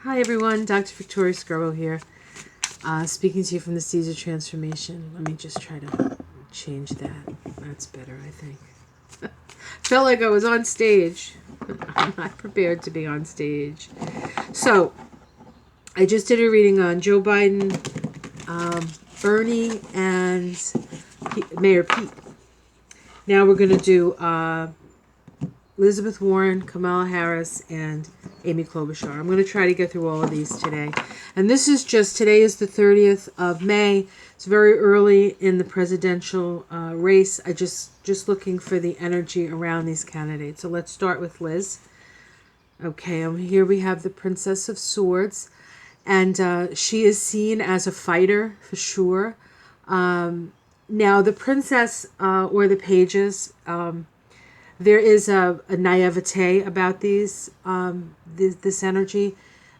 Hi everyone, Dr. Victoria Scurbo here, speaking to you from the Caesar Transformation. Let me just try to change that. That's better, I think. Felt like I was on stage. I'm not prepared to be on stage. So, I just did a reading on Joe Biden, Bernie, and Mayor Pete. Now we're going to do Elizabeth Warren, Kamala Harris, and Amy Klobuchar. I'm going to try to get through all of these today. And this is just, today is the 30th of May. It's very early in the presidential race. I just looking for the energy around these candidates. So let's start with Liz. Okay, here we have the Princess of Swords. And she is seen as a fighter, for sure. Now, the princess or the pages... there is a naivete about this energy.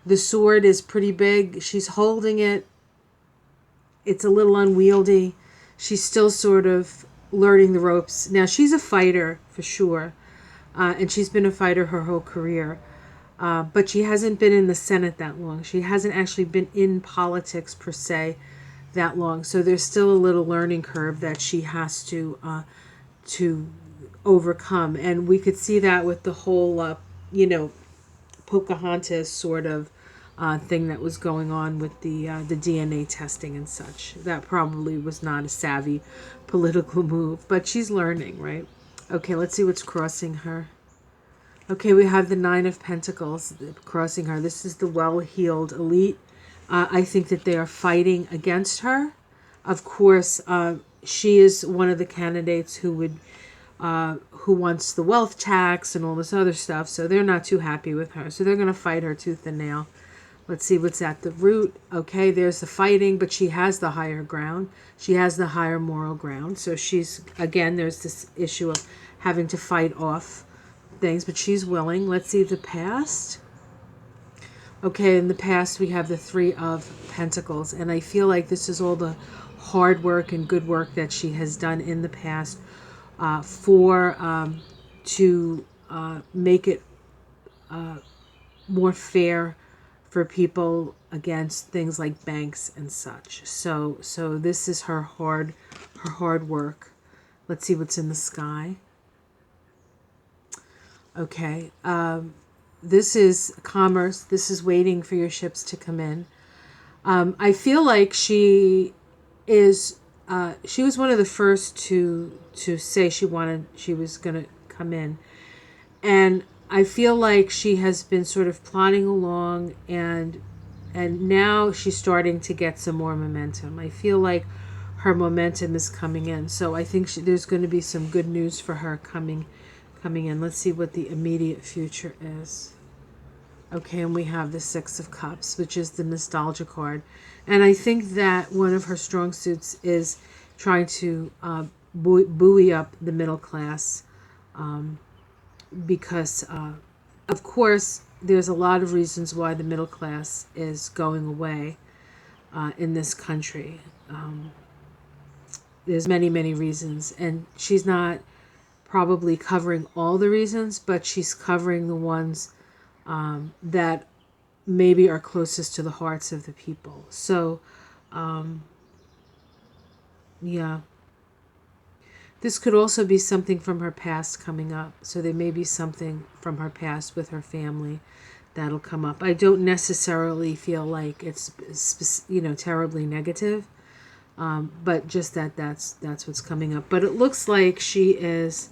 The sword is pretty big. She's holding it. It's a little unwieldy. She's still sort of learning the ropes. Now, she's a fighter, for sure. And she's been a fighter her whole career. But she hasn't been in the Senate that long. She hasn't actually been in politics, per se, that long. So there's still a little learning curve that she has to overcome. And we could see that with the whole Pocahontas sort of thing that was going on with the DNA testing and such. That probably was not a savvy political move, but she's learning, right? Okay, let's see what's crossing her. Okay, we have the Nine of Pentacles crossing her. This is the well-heeled elite. I think that they are fighting against her. Of course, she is one of the candidates who wants the wealth tax and all this other stuff, so they're not too happy with her. So they're going to fight her tooth and nail. Let's see what's at the root. Okay, there's the fighting, but she has the higher ground. She has the higher moral ground. So she's, again, there's this issue of having to fight off things, but she's willing. Let's see the past. Okay, in the past we have the Three of Pentacles, and I feel like this is all the hard work and good work that she has done in the past to make it more fair for people against things like banks and such. So this is her hard work. Let's see what's in the sky. Okay, this is commerce. This is waiting for your ships to come in. I feel like she was one of the first to say she was going to come in. And I feel like she has been sort of plodding along, and now she's starting to get some more momentum. I feel like her momentum is coming in. So I think there's going to be some good news for her coming in. Let's see what the immediate future is. Okay, and we have the Six of Cups, which is the nostalgia card. And I think that one of her strong suits is trying to buoy up the middle class, because, of course, there's a lot of reasons why the middle class is going away in this country. There's many, many reasons, and she's not probably covering all the reasons, but she's covering the ones that maybe are closest to the hearts of the people. So, yeah. This could also be something from her past coming up. So there may be something from her past with her family that'll come up. I don't necessarily feel like it's terribly negative, but just that's what's coming up. But it looks like she is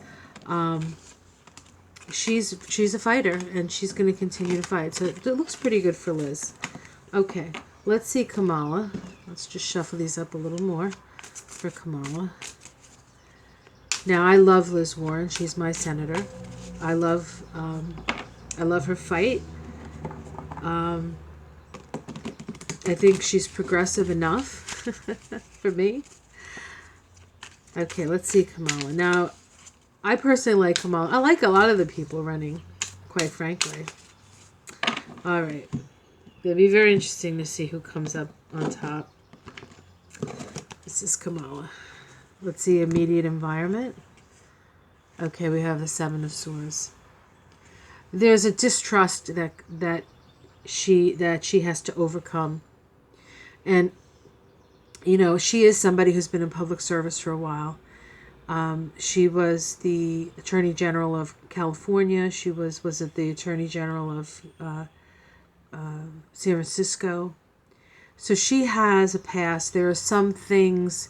she's a fighter, and she's going to continue to fight. So it looks pretty good for Liz. Okay, let's see Kamala. Let's just shuffle these up a little more for Kamala. Now, I love Liz Warren. She's my senator. I love her fight. I think she's progressive enough for me. Okay, let's see Kamala. Now, I personally like Kamala. I like a lot of the people running, quite frankly. All right. It'll be very interesting to see who comes up on top. This is Kamala. Let's see immediate environment. Okay, we have the Seven of Swords. There's a distrust that she has to overcome. And she is somebody who's been in public service for a while. She was the Attorney General of California. She was it the Attorney General of San Francisco. So she has a past. There are some things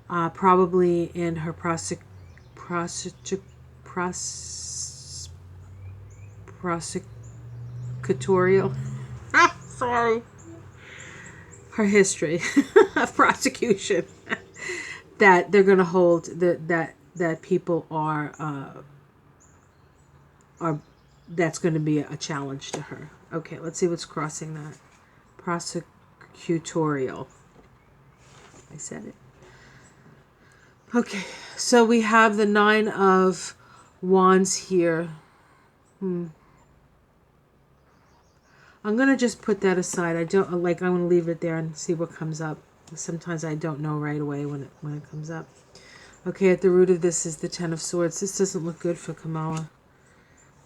probably in her prosecutorial. Sorry. Her history of prosecution that they're going to hold that people are that's going to be a challenge to her. Okay, let's see what's crossing that. Prosecutorial. I said it. Okay, so we have the 9 of Wands here. I'm going to just put that aside. I'm going to leave it there and see what comes up. Sometimes I don't know right away when it comes up. Okay, at the root of this is the 10 of Swords. This doesn't look good for Kamala.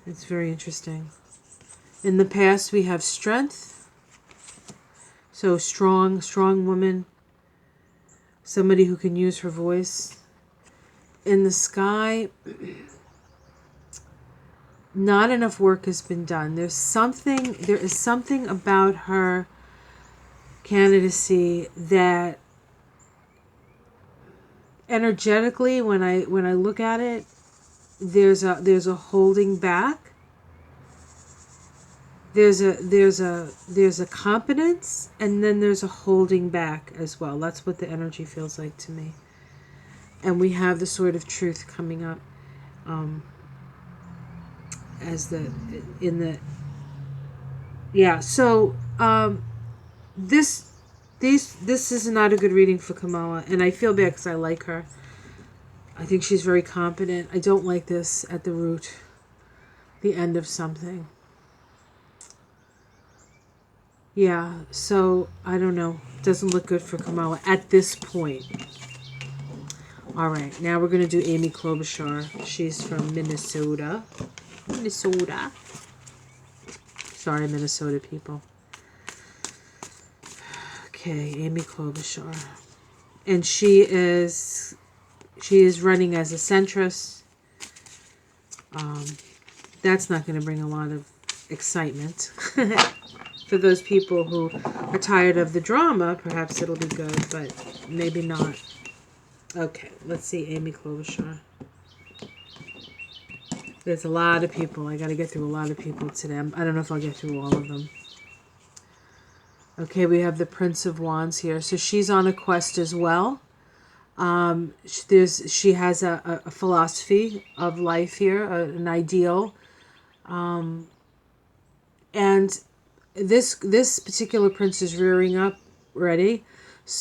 It's very interesting. In the past, we have strength. So strong woman. Somebody who can use her voice. In the sky, not enough work has been done. There is something about her candidacy that energetically, when I look at it, there's a holding back. There's a competence, and then there's a holding back as well. That's what the energy feels like to me. And we have the Sword of Truth coming up as this is not a good reading for Kamala, and I feel bad because I like her. I think she's very competent. I don't like this at the root, the end of something. Yeah, so I don't know. It doesn't look good for Kamala at this point. All right, now we're going to do Amy Klobuchar. She's from Minnesota. Sorry, Minnesota people. Okay, Amy Klobuchar. And she is running as a centrist. That's not going to bring a lot of excitement. For those people who are tired of the drama, perhaps it'll be good, but maybe not. Okay, let's see Amy Klobuchar. There's a lot of people. I got to get through a lot of people today. I don't know if I'll get through all of them. Okay, we have the Prince of Wands here. So she's on a quest as well. She has a philosophy of life here, an ideal. And this particular prince is rearing up, ready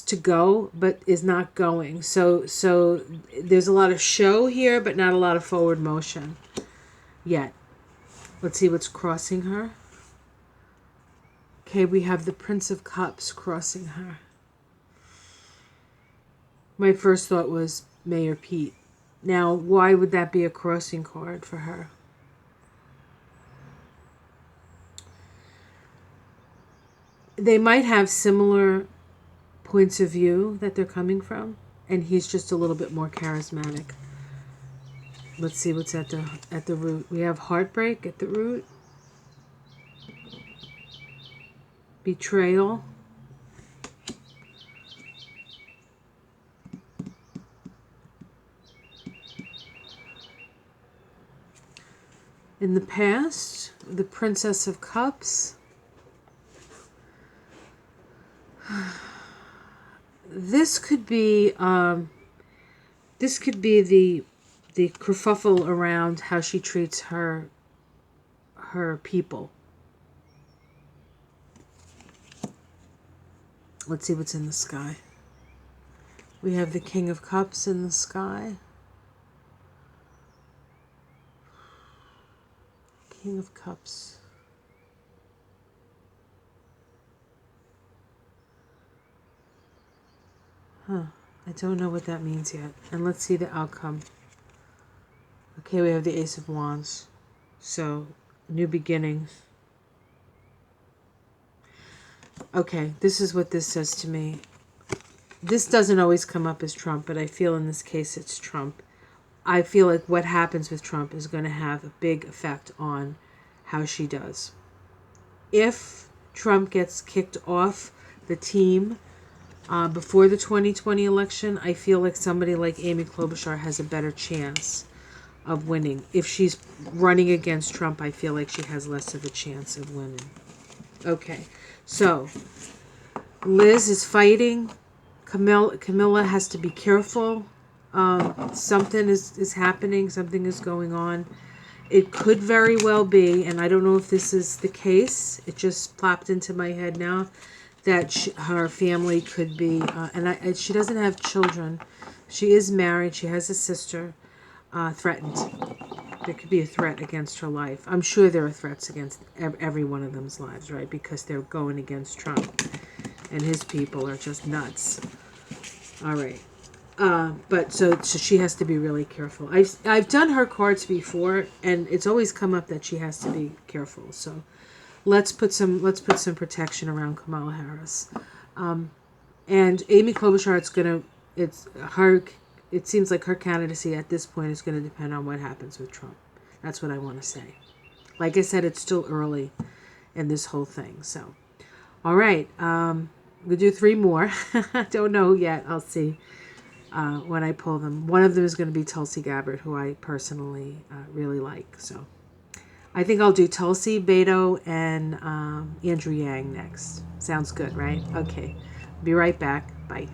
to go, but is not going. So there's a lot of show here, but not a lot of forward motion yet. Let's see what's crossing her. Okay, we have the Prince of Cups crossing her. My first thought was Mayor Pete. Now, why would that be a crossing card for her? They might have similar points of view that they're coming from, and he's just a little bit more charismatic. Let's see what's at the root. We have heartbreak at the root. Betrayal. In the past, the Princess of Cups. This could be the kerfuffle around how she treats her people. Let's see what's in the sky. We have the King of Cups in the sky. King of Cups. I don't know what that means yet. And let's see the outcome. Okay, we have the Ace of Wands. So, new beginnings. Okay, this is what this says to me. This doesn't always come up as Trump, but I feel in this case it's Trump. I feel like what happens with Trump is going to have a big effect on how she does. If Trump gets kicked off the team before the 2020 election, I feel like somebody like Amy Klobuchar has a better chance of winning. If she's running against Trump, I feel like she has less of a chance of winning. Okay, so Liz is fighting. Camilla has to be careful. Something is happening. Something is going on. It could very well be, and I don't know if this is the case. It just plopped into my head now that her family could be, and she doesn't have children. She is married. She has a sister. Threatened. There could be a threat against her life. I'm sure there are threats against every one of them's lives, right? Because they're going against Trump, and his people are just nuts. All right. But so she has to be really careful. I've done her cards before, and it's always come up that she has to be careful. So let's put some protection around Kamala Harris, and Amy Klobuchar. It seems like her candidacy at this point is going to depend on what happens with Trump. That's what I want to say. Like I said, it's still early in this whole thing. So, all right, we'll do 3 more. Don't know yet. I'll see. When I pull them. One of them is going to be Tulsi Gabbard, who I personally really like. So I think I'll do Tulsi, Beto, and Andrew Yang next. Sounds good, right? Okay. Be right back. Bye.